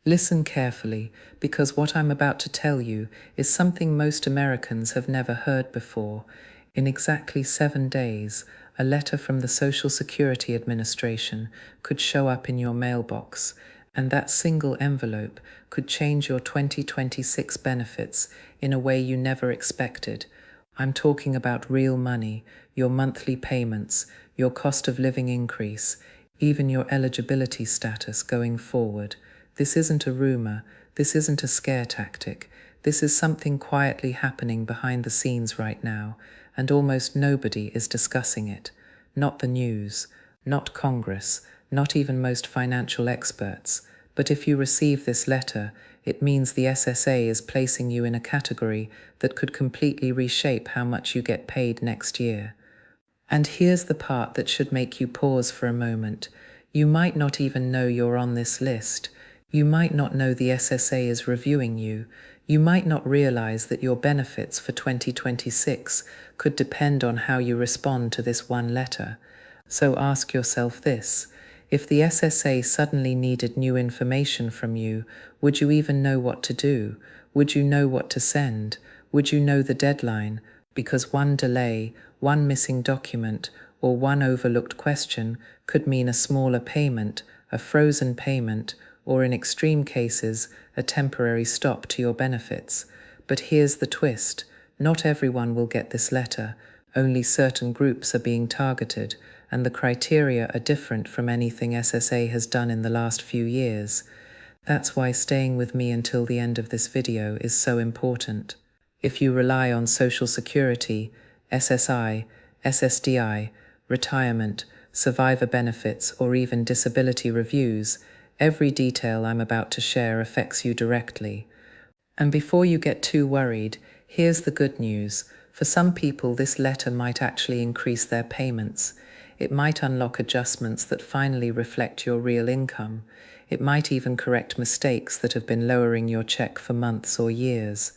Listen carefully, because what I'm about to tell you is something most Americans have never heard before. In exactly 7 days, a letter from the Social Security Administration could show up in your mailbox, and that single envelope could change your 2026 benefits in a way you never expected. I'm talking about real money, your monthly payments, your cost of living increase, even your eligibility status going forward. This isn't a rumor, this isn't a scare tactic. This is something quietly happening behind the scenes right now, and almost nobody is discussing it. Not the news, not Congress, not even most financial experts. But if you receive this letter, it means the SSA is placing you in a category that could completely reshape how much you get paid next year. And here's the part that should make you pause for a moment. You might not even know you're on this list. You might not know the SSA is reviewing you. You might not realize that your benefits for 2026 could depend on how you respond to this one letter. So ask yourself this: if the SSA suddenly needed new information from you, would you even know what to do? Would you know what to send? Would you know the deadline? Because one delay, one missing document, or one overlooked question could mean a smaller payment, a frozen payment, or in extreme cases, a temporary stop to your benefits. But here's the twist: not everyone will get this letter. Only certain groups are being targeted, and the criteria are different from anything SSA has done in the last few years. That's why staying with me until the end of this video is so important. If you rely on Social Security, SSI, SSDI, retirement, survivor benefits, or even disability reviews, every detail I'm about to share affects you directly. And before you get too worried, here's the good news. For some people, this letter might actually increase their payments. It might unlock adjustments that finally reflect your real income. It might even correct mistakes that have been lowering your check for months or years.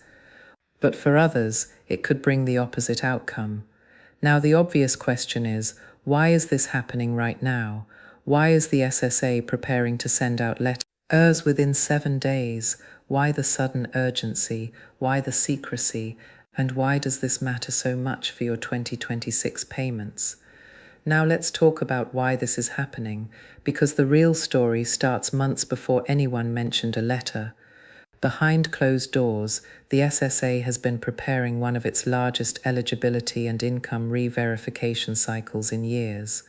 But for others, it could bring the opposite outcome. Now, the obvious question is, why is this happening right now? Why is the SSA preparing to send out letters within 7 days? Why the sudden urgency? Why the secrecy? And why does this matter so much for your 2026 payments? Now let's talk about why this is happening, because the real story starts months before anyone mentioned a letter. Behind closed doors, the SSA has been preparing one of its largest eligibility and income re-verification cycles in years.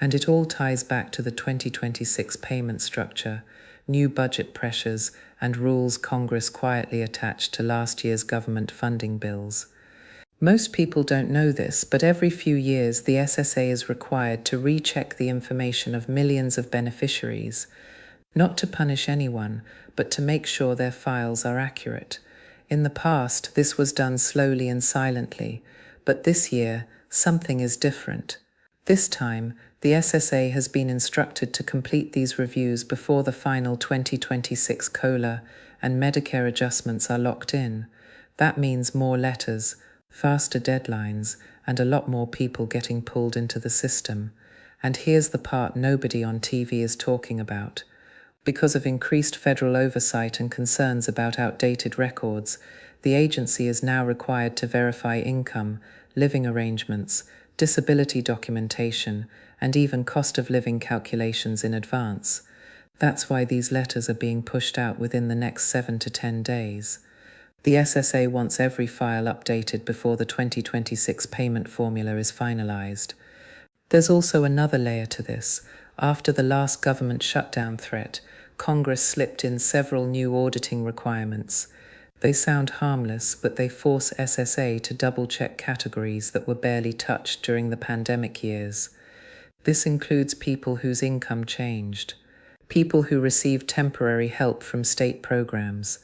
And it all ties back to the 2026 payment structure, new budget pressures, and rules Congress quietly attached to last year's government funding bills. Most people don't know this, but every few years the SSA is required to recheck the information of millions of beneficiaries, not to punish anyone, but to make sure their files are accurate. In the past, this was done slowly and silently, but this year, something is different. This time, the SSA has been instructed to complete these reviews before the final 2026 COLA and Medicare adjustments are locked in. That means more letters, faster deadlines, and a lot more people getting pulled into the system. And here's the part nobody on TV is talking about. Because of increased federal oversight and concerns about outdated records, the agency is now required to verify income, living arrangements, disability documentation, and even cost of living calculations in advance. That's why these letters are being pushed out within the next 7 to 10 days. The SSA wants every file updated before the 2026 payment formula is finalized. There's also another layer to this. After the last government shutdown threat, Congress slipped in several new auditing requirements. They sound harmless, but they force SSA to double-check categories that were barely touched during the pandemic years. This includes people whose income changed, people who received temporary help from state programs,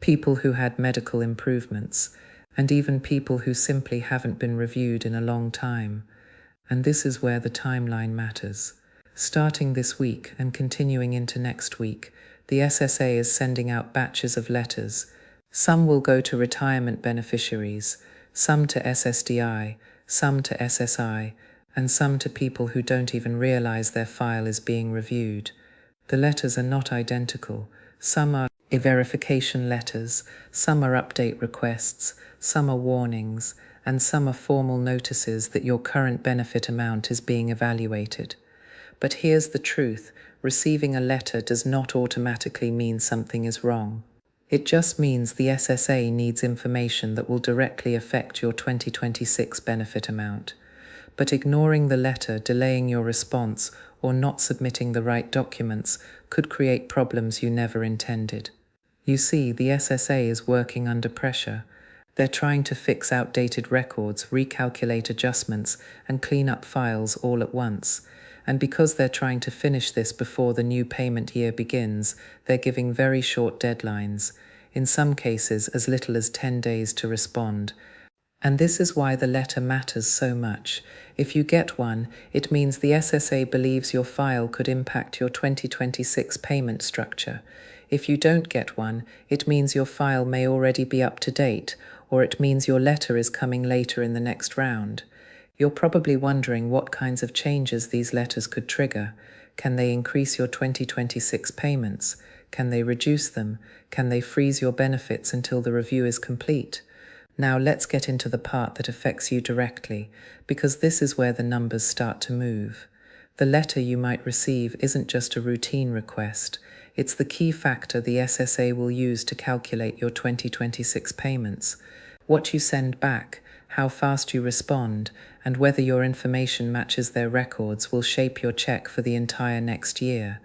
people who had medical improvements, and even people who simply haven't been reviewed in a long time. And this is where the timeline matters. Starting this week and continuing into next week, the SSA is sending out batches of letters. Some will go to retirement beneficiaries, some to SSDI, some to SSI, and some to people who don't even realize their file is being reviewed. The letters are not identical. Some are verification letters, some are update requests, some are warnings, and some are formal notices that your current benefit amount is being evaluated. But here's the truth: receiving a letter does not automatically mean something is wrong. It just means the SSA needs information that will directly affect your 2026 benefit amount. But ignoring the letter, delaying your response, or not submitting the right documents could create problems you never intended. You see, the SSA is working under pressure. They're trying to fix outdated records, recalculate adjustments, and clean up files all at once. And because they're trying to finish this before the new payment year begins, they're giving very short deadlines, in some cases as little as 10 days to respond. And this is why the letter matters so much. If you get one, it means the SSA believes your file could impact your 2026 payment structure. If you don't get one, it means your file may already be up to date, or it means your letter is coming later in the next round. You're probably wondering what kinds of changes these letters could trigger. Can they increase your 2026 payments? Can they reduce them? Can they freeze your benefits until the review is complete? Now let's get into the part that affects you directly, because this is where the numbers start to move. The letter you might receive isn't just a routine request. It's the key factor the SSA will use to calculate your 2026 payments. What you send back, how fast you respond, and whether your information matches their records will shape your check for the entire next year.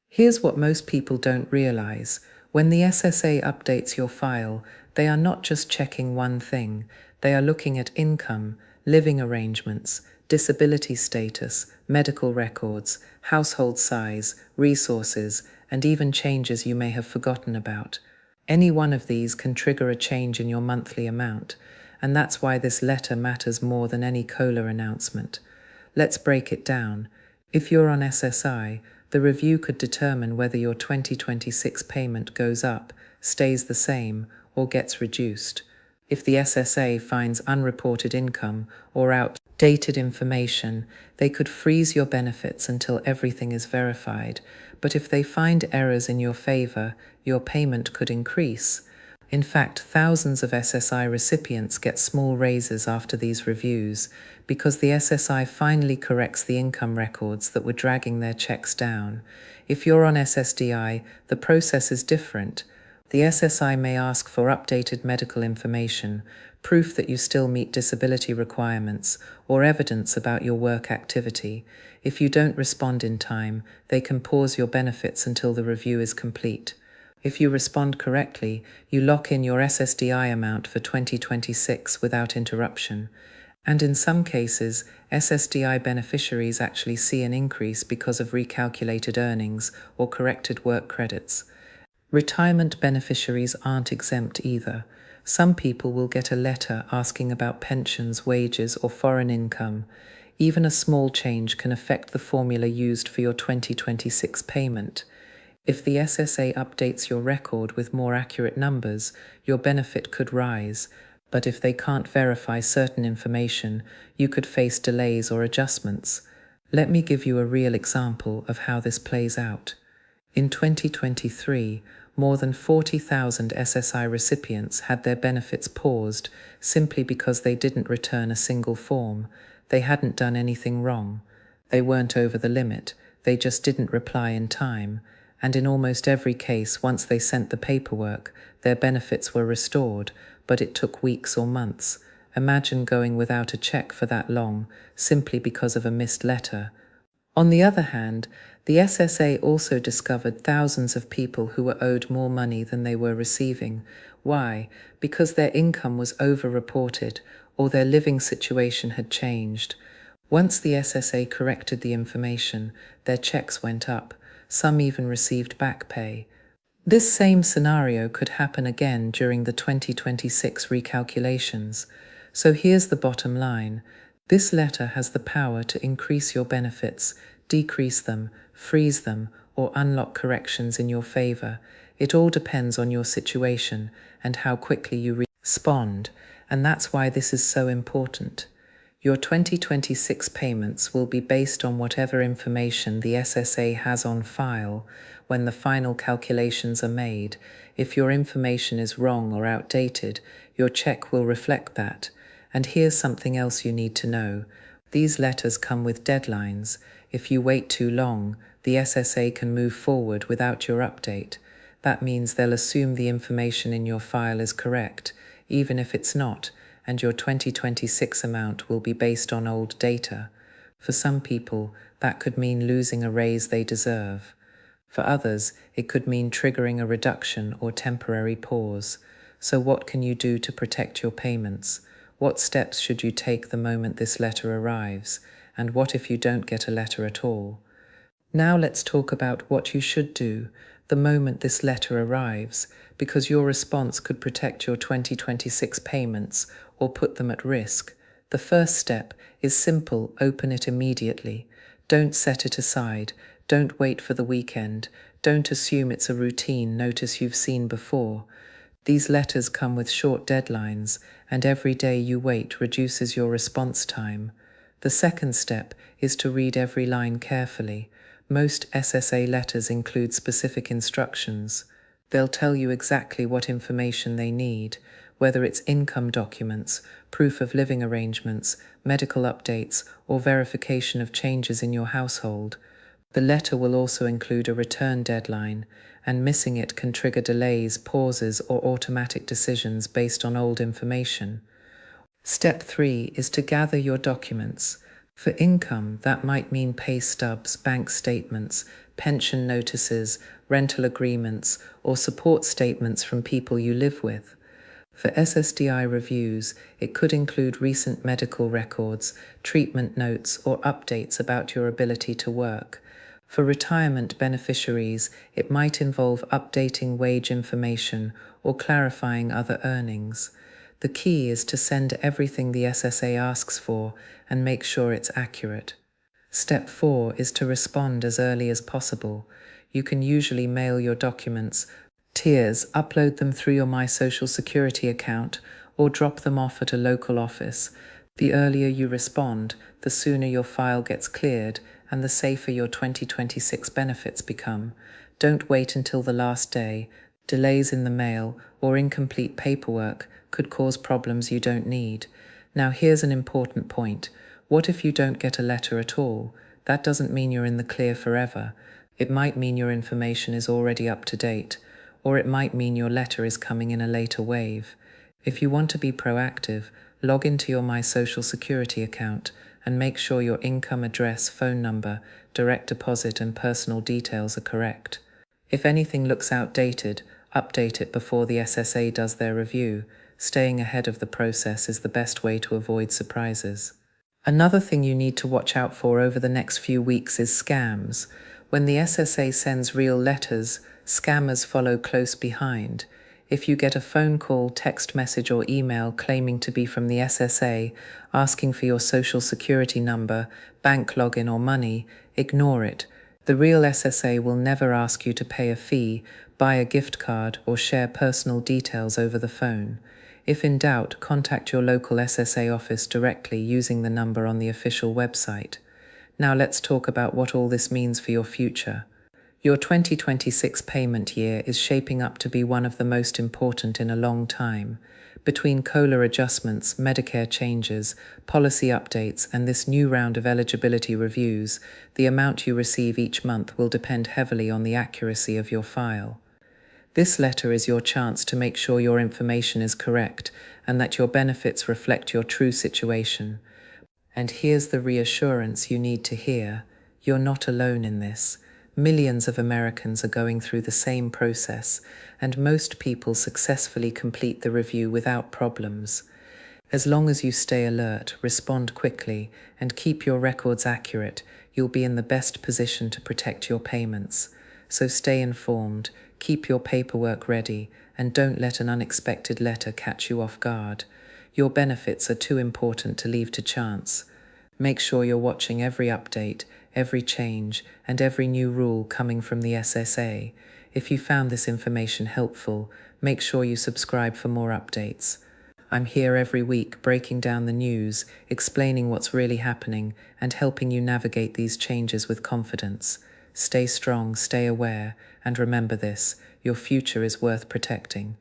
Here's what most people don't realize. When the SSA updates your file, they are not just checking one thing. They are looking at income, living arrangements, disability status, medical records, household size, resources, and even changes you may have forgotten about. Any one of these can trigger a change in your monthly amount, and that's why this letter matters more than any COLA announcement. Let's break it down. If you're on SSI, the review could determine whether your 2026 payment goes up, stays the same, or gets reduced. If the SSA finds unreported income or outdated information, they could freeze your benefits until everything is verified. But if they find errors in your favor, your payment could increase. In fact, thousands of SSI recipients get small raises after these reviews because the SSI finally corrects the income records that were dragging their checks down. If you're on SSDI, the process is different. The SSI may ask for updated medical information, proof that you still meet disability requirements, or evidence about your work activity. If you don't respond in time, they can pause your benefits until the review is complete. If you respond correctly, you lock in your SSDI amount for 2026 without interruption. And in some cases, SSDI beneficiaries actually see an increase because of recalculated earnings or corrected work credits. Retirement beneficiaries aren't exempt either. Some people will get a letter asking about pensions, wages, or foreign income. Even a small change can affect the formula used for your 2026 payment. If the SSA updates your record with more accurate numbers, your benefit could rise. But if they can't verify certain information, you could face delays or adjustments. Let me give you a real example of how this plays out. In 2023, more than 40,000 SSI recipients had their benefits paused simply because they didn't return a single form. They hadn't done anything wrong. They weren't over the limit. They just didn't reply in time. And in almost every case, once they sent the paperwork, their benefits were restored, but it took weeks or months. Imagine going without a check for that long, simply because of a missed letter. On the other hand, the SSA also discovered thousands of people who were owed more money than they were receiving. Why? Because their income was over-reported, or their living situation had changed. Once the SSA corrected the information, their checks went up. Some even received back pay. This same scenario could happen again during the 2026 recalculations. So here's the bottom line. This letter has the power to increase your benefits, decrease them, freeze them, or unlock corrections in your favor. It all depends on your situation and how quickly you respond, and that's why this is so important. Your 2026 payments will be based on whatever information the SSA has on file when the final calculations are made. If your information is wrong or outdated, your check will reflect that. And here's something else you need to know. These letters come with deadlines. If you wait too long, the SSA can move forward without your update. That means they'll assume the information in your file is correct, even if it's not, and your 2026 amount will be based on old data. For some people, that could mean losing a raise they deserve. For others, it could mean triggering a reduction or temporary pause. So what can you do to protect your payments? What steps should you take the moment this letter arrives? And what if you don't get a letter at all? Now let's talk about what you should do the moment this letter arrives, because your response could protect your 2026 payments or put them at risk. The first step is simple: open it immediately. Don't set it aside. Don't wait for the weekend. Don't assume it's a routine notice you've seen before. These letters come with short deadlines, and every day you wait reduces your response time. The second step is to read every line carefully. Most SSA letters include specific instructions. They'll tell you exactly what information they need, whether it's income documents, proof of living arrangements, medical updates, or verification of changes in your household. The letter will also include a return deadline, and missing it can trigger delays, pauses, or automatic decisions based on old information. Step 3 is to gather your documents. For income, that might mean pay stubs, bank statements, pension notices, rental agreements, or support statements from people you live with. For SSDI reviews, it could include recent medical records, treatment notes, or updates about your ability to work. For retirement beneficiaries, it might involve updating wage information or clarifying other earnings. The key is to send everything the SSA asks for and make sure it's accurate. Step 4 is to respond as early as possible. You can usually mail your documents, tiers, upload them through your My Social Security account, or drop them off at a local office. The earlier you respond, the sooner your file gets cleared and the safer your 2026 benefits become. Don't wait until the last day. Delays in the mail or incomplete paperwork could cause problems you don't need. Now here's an important point. What if you don't get a letter at all? That doesn't mean you're in the clear forever. It might mean your information is already up to date, or it might mean your letter is coming in a later wave. If you want to be proactive, log into your My Social Security account and make sure your income, address, phone number, direct deposit, and personal details are correct. If anything looks outdated, update it before the SSA does their review. Staying ahead of the process is the best way to avoid surprises. Another thing you need to watch out for over the next few weeks is scams. When the SSA sends real letters, scammers follow close behind. If you get a phone call, text message, or email claiming to be from the SSA, asking for your social security number, bank login, or money, ignore it. The real SSA will never ask you to pay a fee, buy a gift card, or share personal details over the phone. If in doubt, contact your local SSA office directly using the number on the official website. Now let's talk about what all this means for your future. Your 2026 payment year is shaping up to be one of the most important in a long time. Between COLA adjustments, Medicare changes, policy updates, and this new round of eligibility reviews, the amount you receive each month will depend heavily on the accuracy of your file. This letter is your chance to make sure your information is correct and that your benefits reflect your true situation. And here's the reassurance you need to hear. You're not alone in this. Millions of Americans are going through the same process, and most people successfully complete the review without problems. As long as you stay alert, respond quickly, and keep your records accurate, you'll be in the best position to protect your payments. So stay informed, keep your paperwork ready, and don't let an unexpected letter catch you off guard. Your benefits are too important to leave to chance. Make sure you're watching every update, every change, and every new rule coming from the SSA. If you found this information helpful, make sure you subscribe for more updates. I'm here every week breaking down the news, explaining what's really happening, and helping you navigate these changes with confidence. Stay strong, stay aware, and remember this: your future is worth protecting.